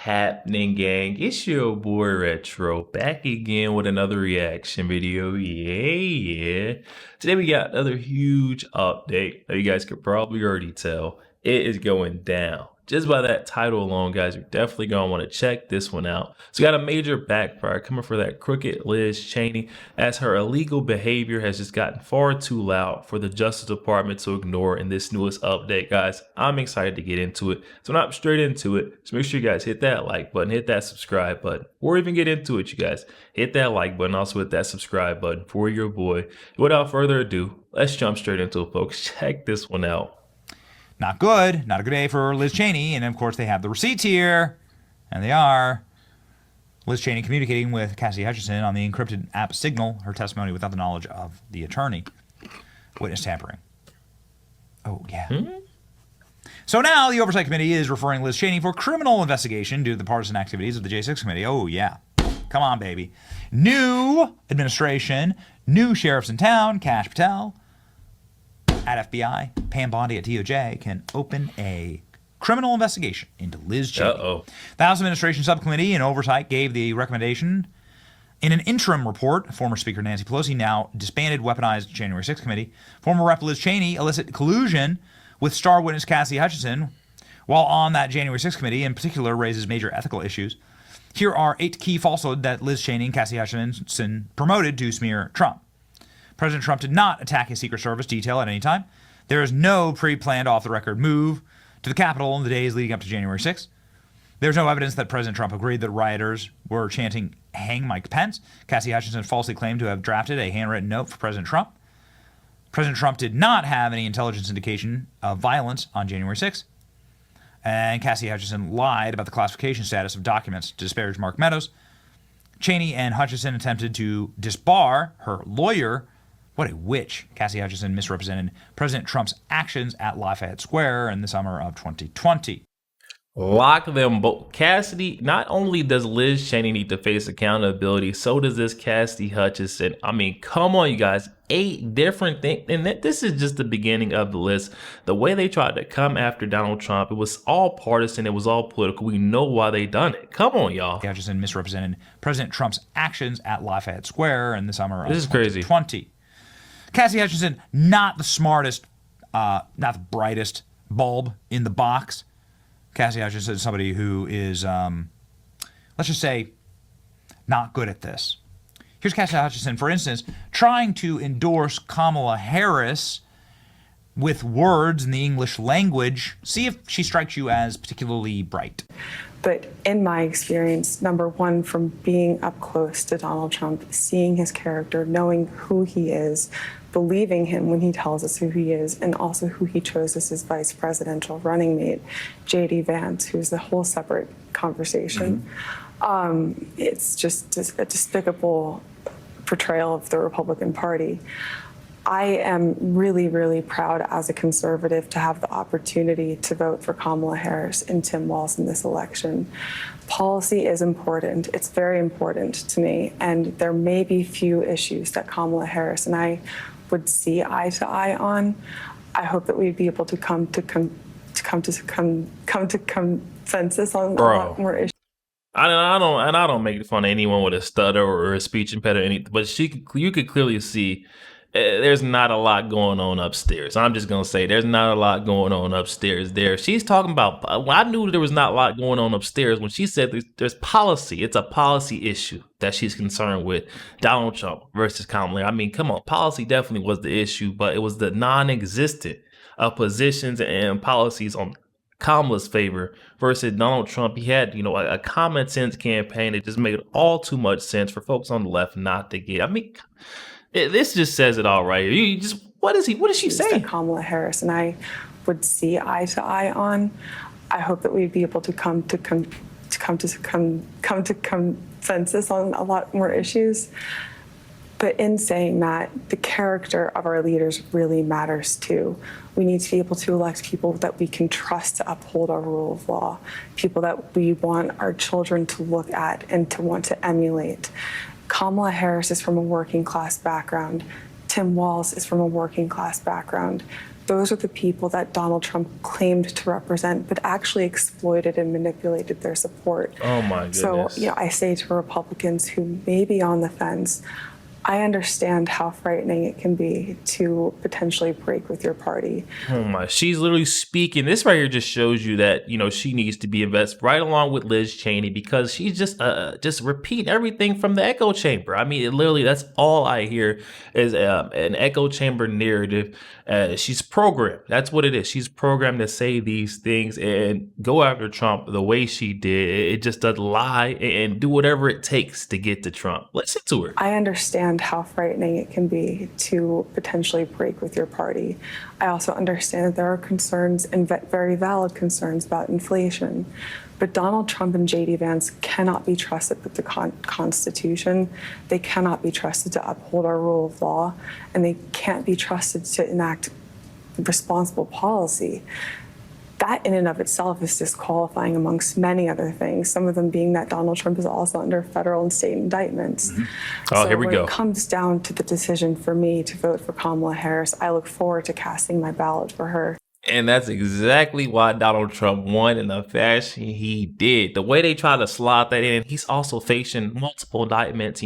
happening, gang? It's your boy Retro back again with another reaction video. Yeah. Today we got another huge update. Now you guys could probably already tell it is going down. Just by that title alone, guys, you're definitely going to want to check this one out. So we got a major backfire coming for that crooked Liz Cheney, as her illegal behavior has just gotten far too loud for the Justice Department to ignore in this newest update, guys. I'm excited to get into it. So not straight into it. So make sure you guys hit that like button, hit that subscribe button, or even get into it, you guys. Hit that like button, also hit that subscribe button for your boy. Without further ado, let's jump straight into it, folks. Check this one out. Not good. Not a good day for Liz Cheney. And of course, they have the receipts here. And they are Liz Cheney communicating with Cassie Hutchinson on the encrypted app Signal, her testimony without the knowledge of the attorney. Witness tampering. Oh, yeah. So now the Oversight Committee is referring Liz Cheney for criminal investigation due to the partisan activities of the J6 Committee. Oh, yeah. Come on, baby. New administration, new sheriffs in town, Kash Patel at FBI, Pam Bondi at DOJ can open a criminal investigation into Liz Cheney. The House Administration Subcommittee in Oversight gave the recommendation in an interim report. Former Speaker Nancy Pelosi, now disbanded, weaponized January 6th committee. Former Rep. Liz Cheney illicit collusion with star witness Cassie Hutchinson while on that January 6th committee, in particular, raises major ethical issues. Here are 8 key falsehoods that Liz Cheney and Cassie Hutchinson promoted to smear Trump. President Trump did not attack his Secret Service detail at any time. There is no pre-planned off-the-record move to the Capitol in the days leading up to January 6th. There's no evidence that President Trump agreed that rioters were chanting, "Hang Mike Pence." Cassie Hutchinson falsely claimed to have drafted a handwritten note for President Trump. President Trump did not have any intelligence indication of violence on January 6th. And Cassie Hutchinson lied about the classification status of documents to disparage Mark Meadows. Cheney and Hutchinson attempted to disbar her lawyer. What a witch. Cassie Hutchinson misrepresented President Trump's actions at Lafayette Square in the summer of 2020. Lock them both. Cassidy, not only does Liz Cheney need to face accountability, so does this Cassie Hutchinson. I mean, come on, you guys. 8 different things. And this is just the beginning of the list. The way they tried to come after Donald Trump, it was all partisan. It was all political. We know why they done it. Come on, y'all. Hutchinson misrepresented President Trump's actions at Lafayette Square in the summer of 2020. Crazy. Cassie Hutchinson, not the smartest, not the brightest bulb in the box. Cassie Hutchinson is somebody who is, let's just say, not good at this. Here's Cassie Hutchinson, for instance, trying to endorse Kamala Harris with words in the English language. See if she strikes you as particularly bright. But in my experience, number one, from being up close to Donald Trump, seeing his character, knowing who he is, believing him when he tells us who he is, and also who he chose as his vice presidential running mate, J.D. Vance, who's a whole separate conversation. It's just a despicable portrayal of the Republican Party. I am really, really proud as a conservative to have the opportunity to vote for Kamala Harris and Tim Walz in this election. Policy is important. It's very important to me. And there may be few issues that Kamala Harris and I would see eye to eye on. I hope that we'd be able to come to consensus on a lot more issues. I don't make fun of anyone with a stutter or a speech impediment, but you could clearly see there's not a lot going on upstairs. I'm just going to say there's not a lot going on upstairs there. She's talking about, I knew there was not a lot going on upstairs when she said there's policy. It's a policy issue that she's concerned with, Donald Trump versus Kamala. I mean, come on, policy definitely was the issue, but it was the non-existent of positions and policies on Kamala's favor versus Donald Trump. He had, a common sense campaign that just made all too much sense for folks on the left not to get. I mean, this just says it all right. What is she saying? Kamala Harris and I would see eye to eye on. I hope that we'd be able to come to consensus on a lot more issues. But in saying that, the character of our leaders really matters too. We need to be able to elect people that we can trust to uphold our rule of law, people that we want our children to look at and to want to emulate. Kamala Harris is from a working class background. Tim Walz is from a working class background. Those are the people that Donald Trump claimed to represent, but actually exploited and manipulated their support. Oh my goodness. So, I say to Republicans who may be on the fence, I understand how frightening it can be to potentially break with your party. Oh my, she's literally speaking. This right here just shows you that, she needs to be invested right along with Liz Cheney, because she's just repeating everything from the echo chamber. I mean, that's all I hear is an echo chamber narrative. She's programmed. That's what it is. She's programmed to say these things and go after Trump the way she did. It just does lie and do whatever it takes to get to Trump. Listen to her. I understand how frightening it can be to potentially break with your party. I also understand that there are concerns, and very valid concerns, about inflation. But Donald Trump and J.D. Vance cannot be trusted with the Constitution. They cannot be trusted to uphold our rule of law, and they can't be trusted to enact responsible policy. That in and of itself is disqualifying amongst many other things, some of them being that Donald Trump is also under federal and state indictments. Mm-hmm. Oh, so here we go. When it comes down to the decision for me to vote for Kamala Harris, I look forward to casting my ballot for her. And that's exactly why Donald Trump won in the fashion he did. The way they try to slot that in, he's also facing multiple indictments.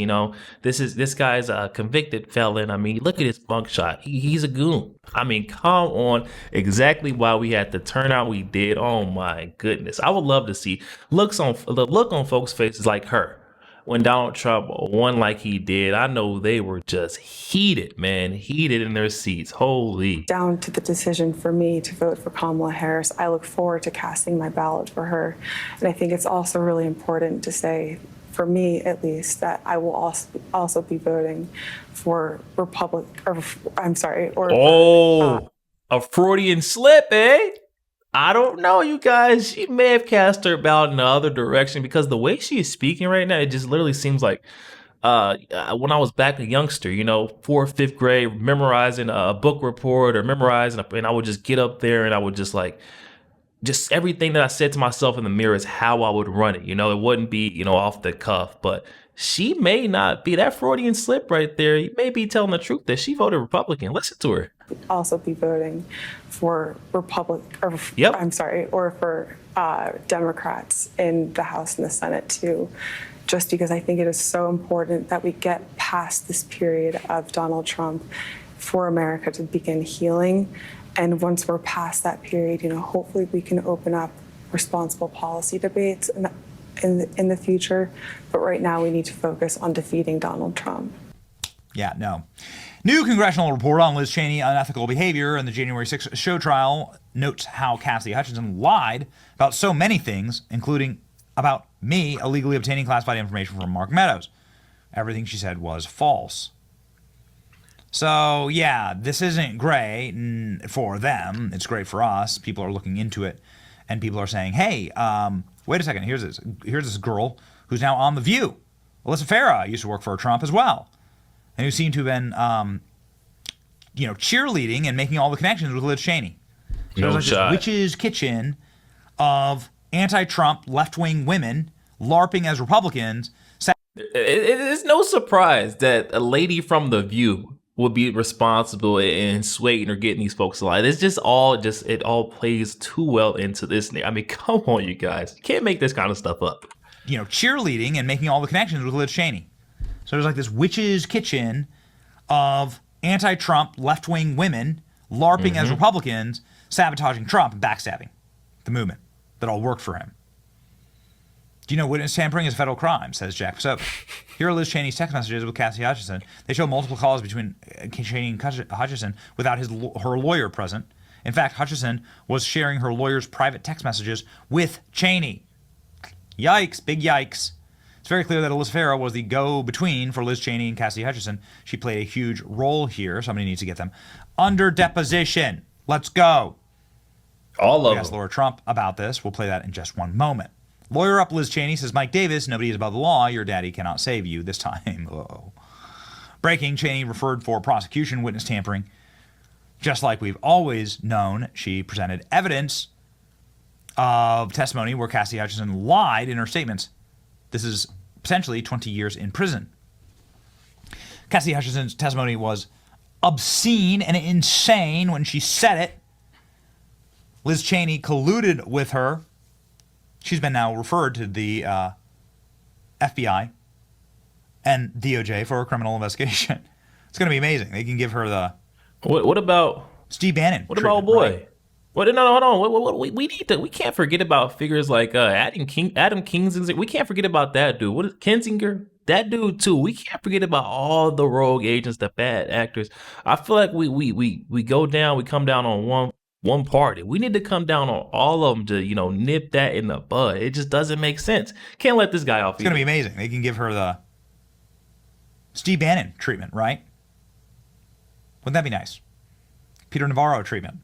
This guy's a convicted felon. I mean, look at his mugshot. He's a goon. I mean, come on. Exactly why we had the turnout we did. Oh my goodness. I would love to see the look on folks' faces like her. When Donald Trump won like he did, I know they were just heated, man, heated in their seats. Holy. Down to the decision for me to vote for Kamala Harris, I look forward to casting my ballot for her. And I think it's also really important to say, for me at least, that I will also be voting for A Freudian slip, eh? I don't know, you guys. She may have cast her ballot in the other direction, because the way she is speaking right now, it just literally seems like when I was back a youngster, 4th, 5th grade, memorizing a book report or memorizing, and I would just get up there and I would just everything that I said to myself in the mirror is how I would run it. It wouldn't be, off the cuff, but she may not be. That Freudian slip right there. You may be telling the truth that she voted Republican. Listen to her. Also be voting for Democrats in the House and the Senate too, just because I think it is so important that we get past this period of Donald Trump for America to begin healing. And once we're past that period, hopefully we can open up responsible policy debates in the future. But right now we need to focus on defeating Donald Trump. Yeah, no. New congressional report on Liz Cheney unethical behavior in the January 6th show trial notes how Cassidy Hutchinson lied about so many things, including about me illegally obtaining classified information from Mark Meadows. Everything she said was false. So, yeah, this isn't great for them. It's great for us. People are looking into it, and people are saying, hey, wait a second, here's this girl who's now on The View. Alyssa Farah used to work for Trump as well, and who seemed to have been, cheerleading and making all the connections with Liz Cheney. So No it was like shot. this witch's kitchen of anti-Trump left-wing women LARPing as Republicans. It's no surprise that a lady from The View would be responsible in swaying or getting these folks alive. It's it all plays too well into this. I mean, come on, you guys. You can't make this kind of stuff up. Cheerleading and making all the connections with Liz Cheney. So there's like this witch's kitchen of anti-Trump left-wing women LARPing as Republicans, sabotaging Trump and backstabbing the movement that all worked for him. Do you know witness tampering is a federal crime, says Jack Posobiec. Here are Liz Cheney's text messages with Cassidy Hutchinson. They show multiple calls between Cheney and Hutchinson without her lawyer present. In fact, Hutchinson was sharing her lawyer's private text messages with Cheney. Yikes, big yikes. It's very clear that Alyssa Farah was the go-between for Liz Cheney and Cassidy Hutchinson. She played a huge role here. Somebody needs to get them under deposition. Let's go. All of We asked them. Laura Trump about this. We'll play that in just one moment. Lawyer up Liz Cheney says, Mike Davis, nobody is above the law. Your daddy cannot save you this time. Uh-oh. Breaking, Cheney referred for prosecution, witness tampering. Just like we've always known, she presented evidence of testimony where Cassidy Hutchinson lied in her statements. This is potentially 20 years in prison. Cassidy Hutchinson's testimony was obscene and insane when she said it. Liz Cheney colluded with her. She's been now referred to the FBI and DOJ for a criminal investigation. It's going to be amazing. They can give her the What about Steve Bannon. what about treatment, boy? right? What? No, hold on. We need to. We can't forget about figures like Adam Kinzinger. We can't forget about that dude. What is Kinzinger? That dude too. We can't forget about all the rogue agents, the bad actors. I feel like we go down. We come down on one party. We need to come down on all of them to nip that in the bud. It just doesn't make sense. Can't let this guy off. It's going to be amazing. They can give her the Steve Bannon treatment, right? Wouldn't that be nice? Peter Navarro treatment.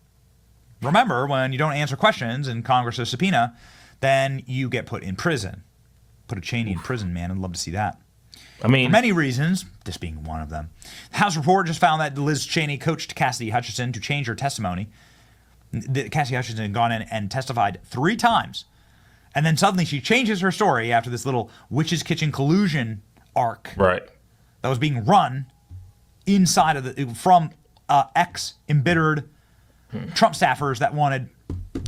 Remember, when you don't answer questions in Congress's subpoena, then you get put in prison. Put a Cheney in prison, man. I'd love to see that. I mean, for many reasons, this being one of them. The House report just found that Liz Cheney coached Cassidy Hutchinson to change her testimony. Cassidy Hutchinson had gone in and testified 3 times. And then suddenly she changes her story after this little witch's kitchen collusion arc right. that was being run inside of from ex-embittered Trump staffers that wanted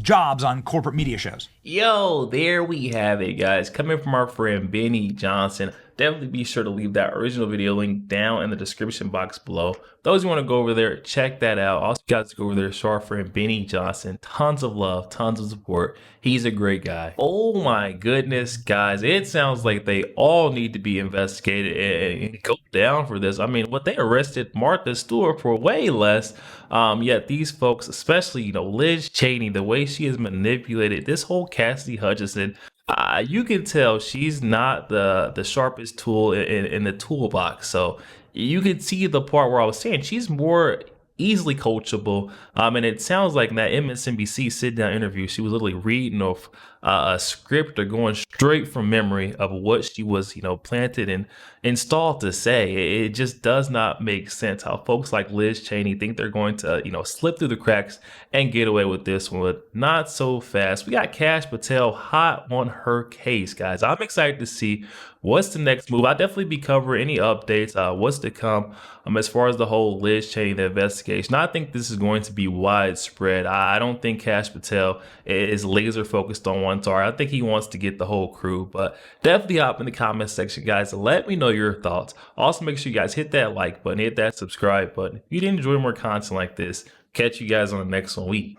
jobs on corporate media shows. Yo, there we have it, guys. Coming from our friend Benny Johnson. Definitely be sure to leave that original video link down in the description box below. Those who want to go over there, check that out. Also, you guys go over there, show our friend Benny Johnson. Tons of love, tons of support. He's a great guy. Oh my goodness, guys. It sounds like they all need to be investigated and go down for this. I mean, what they arrested Martha Stewart for way less. Yet these folks, especially, Liz Cheney, the way she has manipulated this whole Cassidy Hutchinson, you can tell she's not the sharpest tool in the toolbox. So you could see the part where I was saying she's more easily coachable. And it sounds like in that MSNBC sit-down interview, she was literally reading off a script or going straight from memory of what she was, planted and installed to say. It just does not make sense how folks like Liz Cheney think they're going to, slip through the cracks and get away with this one. But not so fast. We got Kash Patel hot on her case, guys. I'm excited to see what's the next move. I'll definitely be covering any updates, what's to come as far as the whole Liz Cheney the investigation. I think this is going to be widespread. I don't think Kash Patel is laser focused on one target. I think he wants to get the whole crew, but definitely hop in the comment section, guys, and let me know your thoughts. Also, make sure you guys hit that like button, hit that subscribe button. If you did enjoy more content like this, catch you guys on the next one week.